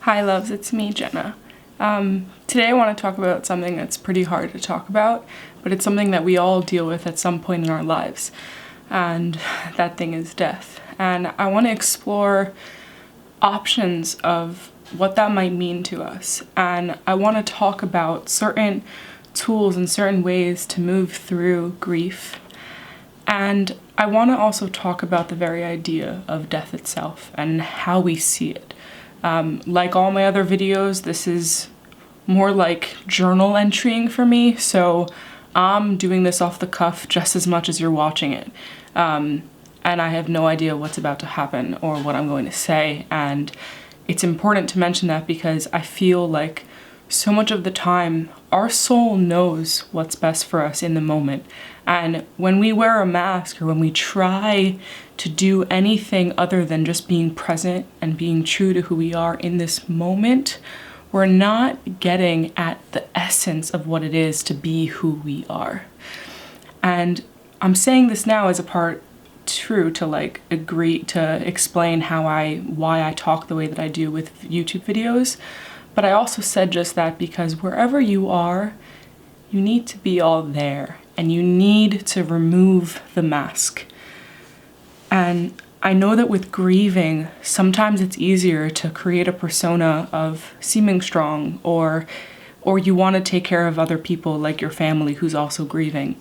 Hi loves, it's me, Jenna. Today I want to talk about something that's pretty hard to talk about, but it's something that we all deal with at some point in our lives, and that thing is death. And I want to explore options of what that might mean to us, and I want to talk about certain tools and certain ways to move through grief. And I want to also talk about the very idea of death itself and how we see it. Like all my other videos, this is more like journal entrying for me, so I'm doing this off the cuff just as much as you're watching it. And I have no idea what's about to happen or what I'm going to say, and it's important to mention that because I feel like so much of the time our soul knows what's best for us in the moment. And when we wear a mask or when we try to do anything other than just being present and being true to who we are in this moment, we're not getting at the essence of what it is to be who we are. And I'm saying this now as a part true to agree to explain why I talk the way that I do with YouTube videos. But I also said just that because wherever you are, you need to be all there and you need to remove the mask. And I know that with grieving, sometimes it's easier to create a persona of seeming strong, or you want to take care of other people like your family who's also grieving.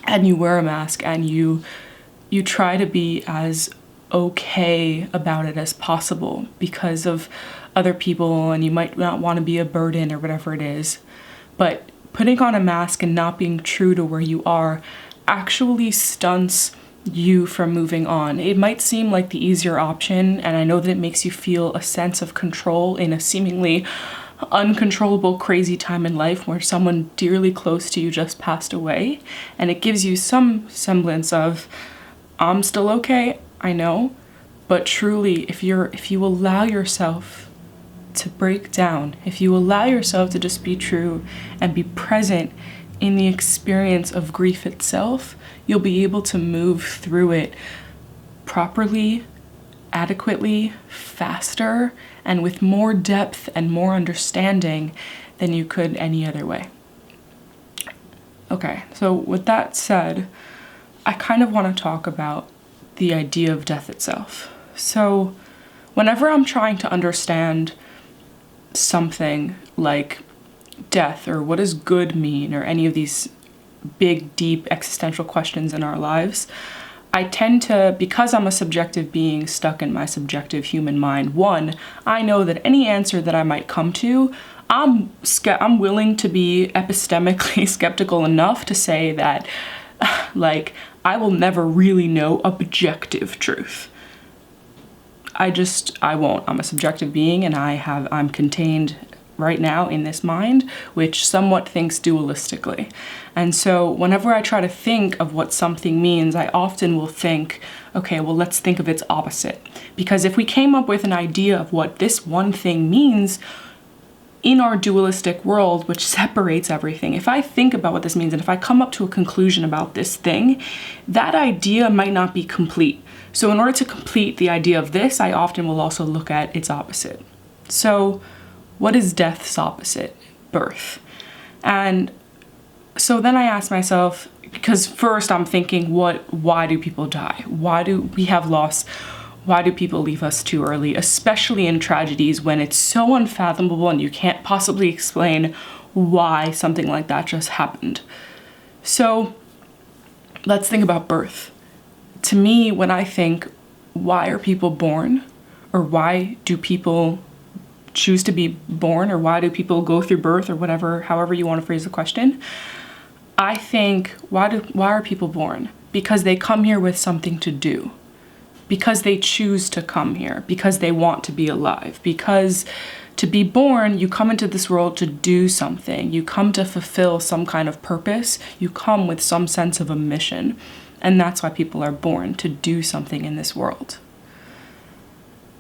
And you wear a mask and you try to be as okay about it as possible because of other people, and you might not want to be a burden or whatever it is. But putting on a mask and not being true to where you are actually stunts you from moving on. It might seem like the easier option, and I know that it makes you feel a sense of control in a seemingly uncontrollable, crazy time in life where someone dearly close to you just passed away, and it gives you some semblance of, I'm still okay, I know, but truly, if you allow yourself to break down, if you allow yourself to just be true and be present in the experience of grief itself, you'll be able to move through it properly, adequately, faster, and with more depth and more understanding than you could any other way. Okay, so with that said, I kind of want to talk about the idea of death itself. So whenever I'm trying to understand something like death or what does good mean or any of these big, deep existential questions in our lives, I tend to, because I'm a subjective being stuck in my subjective human mind, one, I know that any answer that I might come to, I'm willing to be epistemically skeptical enough to say that I will never really know objective truth. I won't. I'm a subjective being, and I'm contained right now in this mind, which somewhat thinks dualistically. And so whenever I try to think of what something means, I often will think, okay, well, let's think of its opposite. Because if we came up with an idea of what this one thing means in our dualistic world, which separates everything, if I think about what this means and if I come up to a conclusion about this thing, that idea might not be complete. So in order to complete the idea of this, I often will also look at its opposite. So what is death's opposite? Birth. And so then I ask myself, because first I'm thinking, why do people die? Why do we have loss? Why do people leave us too early, especially in tragedies when it's so unfathomable and you can't possibly explain why something like that just happened? So let's think about birth. To me, when I think, why are people born? Or why do people choose to be born? Or why do people go through birth? Or whatever, however you want to phrase the question. I think, why are people born? Because they come here with something to do. Because they choose to come here. Because they want to be alive. Because to be born, you come into this world to do something. You come to fulfill some kind of purpose. You come with some sense of a mission. And that's why people are born, to do something in this world.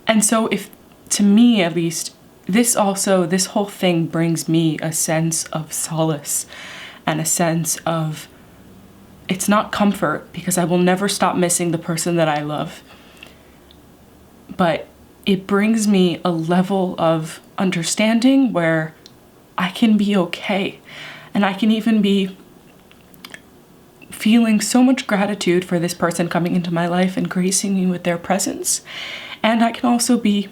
And so if, to me at least, this whole thing brings me a sense of solace and a sense of, it's not comfort because I will never stop missing the person that I love, but it brings me a level of understanding where I can be okay. And I can even be feeling so much gratitude for this person coming into my life and gracing me with their presence. And I can also be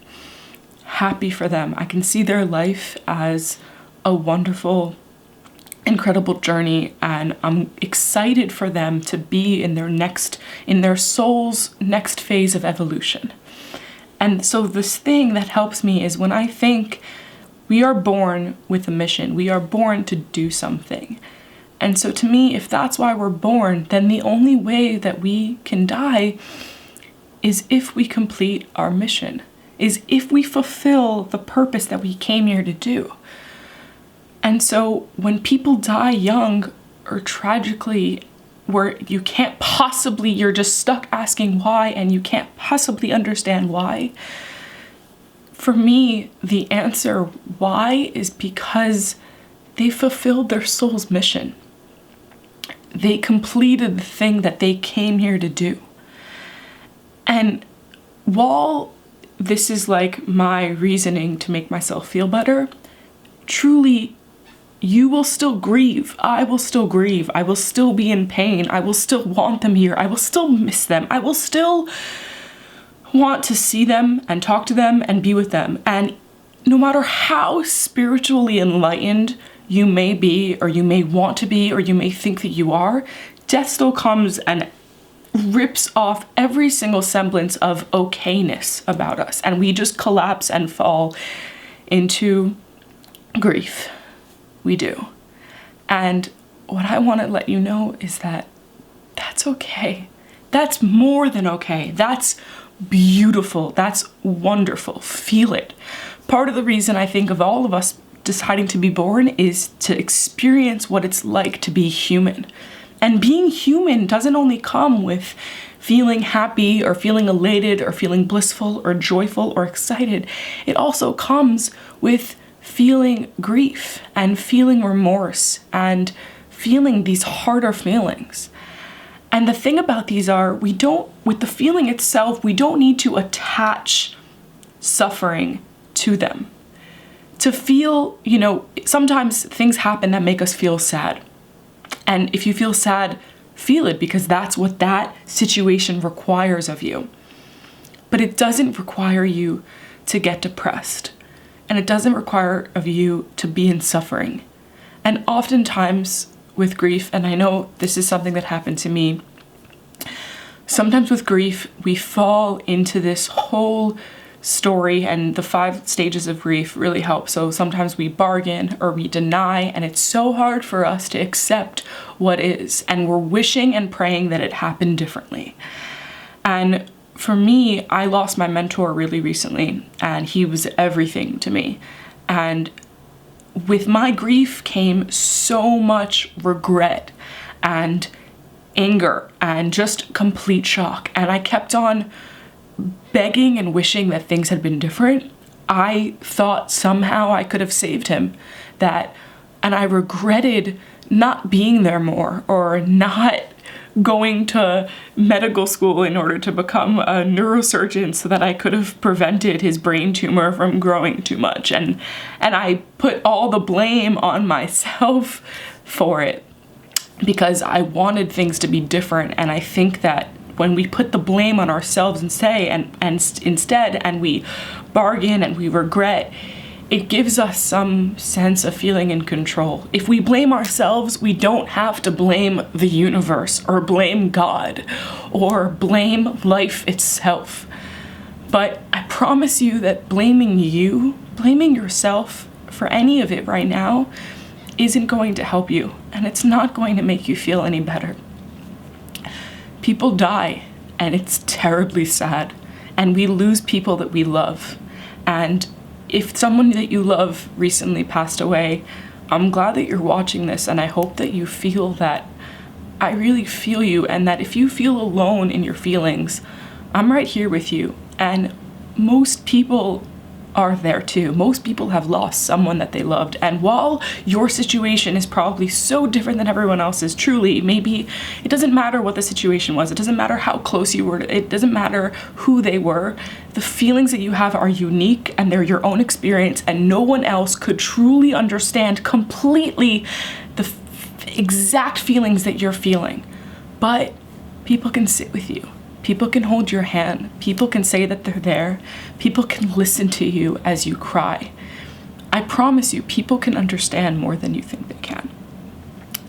happy for them. I can see their life as a wonderful, incredible journey, and I'm excited for them to be in their soul's next phase of evolution. And so this thing that helps me is when I think we are born with a mission, we are born to do something. And so to me, if that's why we're born, then the only way that we can die is if we complete our mission, is if we fulfill the purpose that we came here to do. And so when people die young or tragically, where you can't possibly, you're just stuck asking why and you can't possibly understand why, for me, the answer why is because they fulfilled their soul's mission. They completed the thing that they came here to do. And while this is like my reasoning to make myself feel better, truly, you will still grieve. I will still grieve. I will still be in pain. I will still want them here. I will still miss them. I will still want to see them and talk to them and be with them. And no matter how spiritually enlightened you may be, or you may want to be, or you may think that you are, death still comes and rips off every single semblance of okayness about us. And we just collapse and fall into grief. We do. And what I want to let you know is that that's okay. That's more than okay. That's beautiful. That's wonderful. Feel it. Part of the reason I think of all of us deciding to be born is to experience what it's like to be human. And being human doesn't only come with feeling happy or feeling elated or feeling blissful or joyful or excited. It also comes with feeling grief and feeling remorse and feeling these harder feelings. And the thing about these are, with the feeling itself, we don't need to attach suffering to them. To feel, sometimes things happen that make us feel sad. And if you feel sad, feel it, because that's what that situation requires of you. But it doesn't require you to get depressed. And it doesn't require of you to be in suffering. And oftentimes with grief, and I know this is something that happened to me, sometimes with grief, we fall into this whole story, and the 5 stages of grief really help. So sometimes we bargain or we deny, and it's so hard for us to accept what is, and we're wishing and praying that it happened differently. And for me, I lost my mentor really recently, and he was everything to me. And with my grief came so much regret and anger and just complete shock. And I kept on begging and wishing that things had been different. I thought somehow I could have saved him, and I regretted not being there more, or not going to medical school in order to become a neurosurgeon so that I could have prevented his brain tumor from growing too much. And I put all the blame on myself for it because I wanted things to be different. And I think that when we put the blame on ourselves and instead we bargain and we regret, it gives us some sense of feeling in control. If we blame ourselves, we don't have to blame the universe or blame God or blame life itself. But I promise you that blaming yourself for any of it right now isn't going to help you, and it's not going to make you feel any better. People die, and it's terribly sad, and we lose people that we love. And if someone that you love recently passed away, I'm glad that you're watching this, and I hope that you feel that I really feel you, and that if you feel alone in your feelings, I'm right here with you. And most people are there too. Most people have lost someone that they loved. And while your situation is probably so different than everyone else's, truly, maybe it doesn't matter what the situation was. It doesn't matter how close you were. It doesn't matter who they were. The feelings that you have are unique and they're your own experience, and no one else could truly understand completely the exact feelings that you're feeling. But people can sit with you. People can hold your hand. People can say that they're there. People can listen to you as you cry. I promise you, people can understand more than you think they can.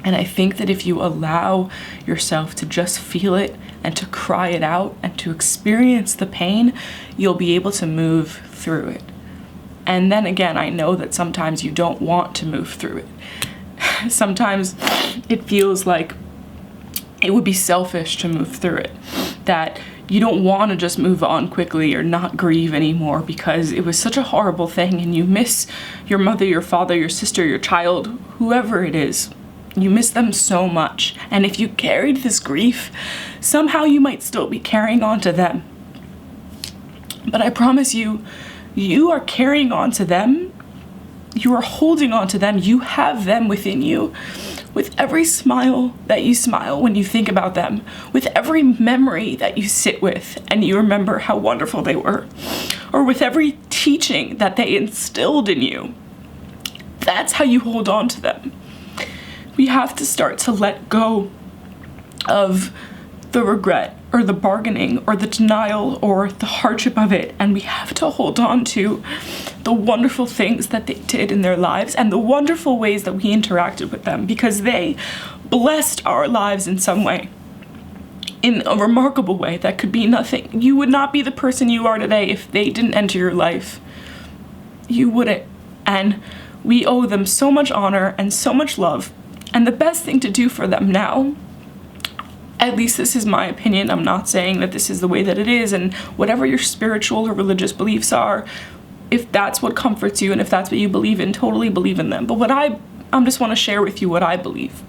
And I think that if you allow yourself to just feel it and to cry it out and to experience the pain, you'll be able to move through it. And then again, I know that sometimes you don't want to move through it. Sometimes it feels like it would be selfish to move through it, that you don't want to just move on quickly or not grieve anymore because it was such a horrible thing and you miss your mother, your father, your sister, your child, whoever it is. You miss them so much. And if you carried this grief, somehow you might still be carrying on to them. But I promise you, you are carrying on to them. You are holding on to them. You have them within you. With every smile that you smile when you think about them, with every memory that you sit with and you remember how wonderful they were, or with every teaching that they instilled in you, that's how you hold on to them. We have to start to let go of the regret or the bargaining or the denial or the hardship of it, and we have to hold on to the wonderful things that they did in their lives and the wonderful ways that we interacted with them, because they blessed our lives in some way, in a remarkable way that could be nothing. You would not be the person you are today if they didn't enter your life. You wouldn't. And we owe them so much honor and so much love. And the best thing to do for them now, at least this is my opinion, I'm not saying that this is the way that it is, and whatever your spiritual or religious beliefs are, if that's what comforts you and if that's what you believe in, totally believe in them. But what I just want to share with you what I believe.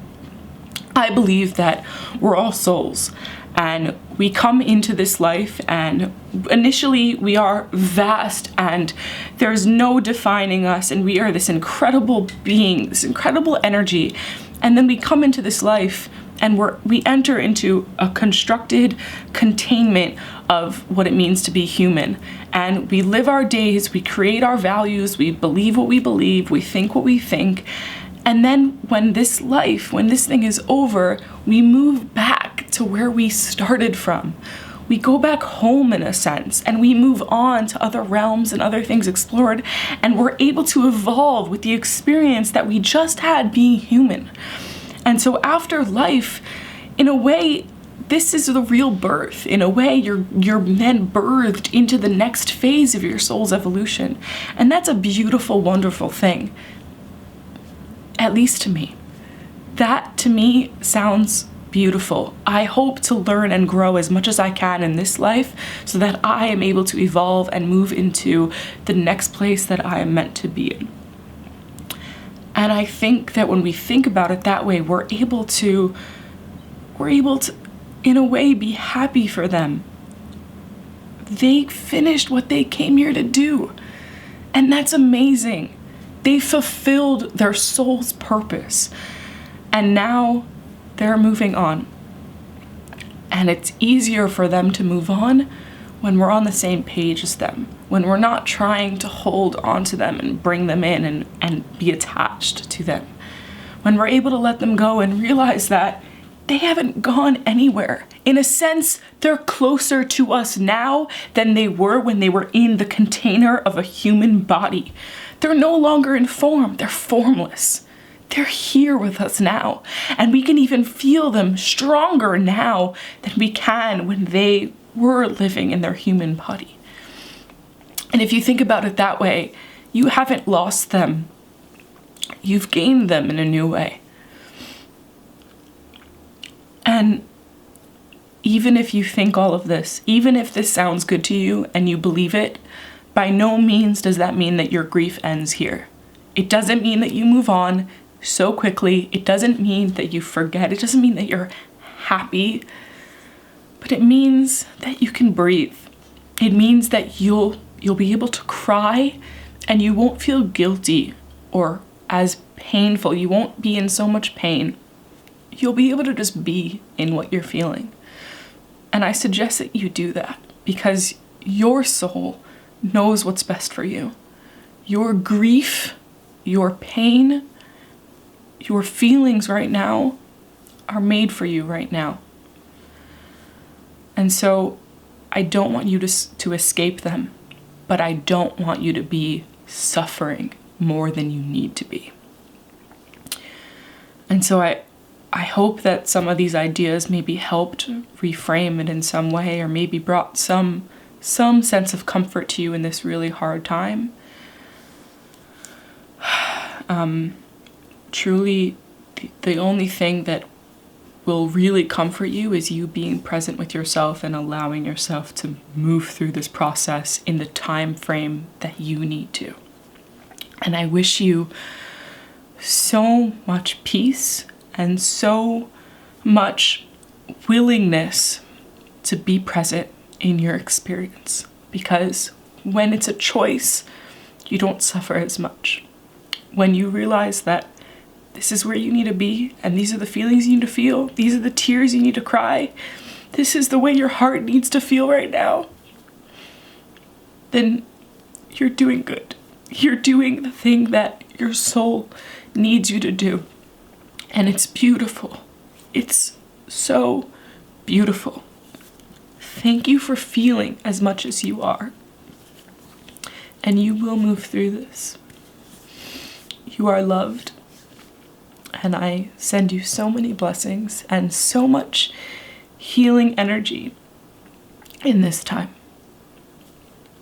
I believe that we're all souls and we come into this life and initially we are vast and there's no defining us and we are this incredible being, this incredible energy. And then we come into this life and we enter into a constructed containment of what it means to be human. And we live our days, we create our values, we believe what we believe, we think what we think. And then when this thing is over, we move back to where we started from. We go back home in a sense, and we move on to other realms and other things explored, and we're able to evolve with the experience that we just had being human. And so after life, in a way, this is the real birth. In a way, you're then birthed into the next phase of your soul's evolution. And that's a beautiful, wonderful thing. At least to me. That, to me, sounds beautiful. I hope to learn and grow as much as I can in this life so that I am able to evolve and move into the next place that I am meant to be in. And I think that when we think about it that way, we're able to, in a way, be happy for them. They finished what they came here to do. And that's amazing. They fulfilled their soul's purpose. And now they're moving on. And it's easier for them to move on when we're on the same page as them, when we're not trying to hold on to them and bring them in and be attached to them, when we're able to let them go and realize that they haven't gone anywhere. In a sense, they're closer to us now than they were when they were in the container of a human body. They're no longer in form, they're formless. They're here with us now, and we can even feel them stronger now than we can when they were living in their human body. And if you think about it that way, you haven't lost them. You've gained them in a new way. And even if you think all of this, even if this sounds good to you and you believe it, by no means does that mean that your grief ends here. It doesn't mean that you move on so quickly. It doesn't mean that you forget. It doesn't mean that you're happy. But it means that you can breathe. It means that you'll You'll be able to cry and you won't feel guilty or as painful. You won't be in so much pain. You'll be able to just be in what you're feeling. And I suggest that you do that because your soul knows what's best for you. Your grief, your pain, your feelings right now are made for you right now. And so I don't want you to escape them, but I don't want you to be suffering more than you need to be. And so I hope that some of these ideas maybe helped reframe it in some way, or maybe brought some sense of comfort to you in this really hard time. Truly, the only thing that will really comfort you is you being present with yourself and allowing yourself to move through this process in the time frame that you need to. And I wish you so much peace and so much willingness to be present in your experience, because when it's a choice, you don't suffer as much. When you realize that this is where you need to be, and these are the feelings you need to feel, these are the tears you need to cry, this is the way your heart needs to feel right now, then you're doing good. You're doing the thing that your soul needs you to do. And it's beautiful. It's so beautiful. Thank you for feeling as much as you are. And you will move through this. You are loved. And I send you so many blessings and so much healing energy in this time.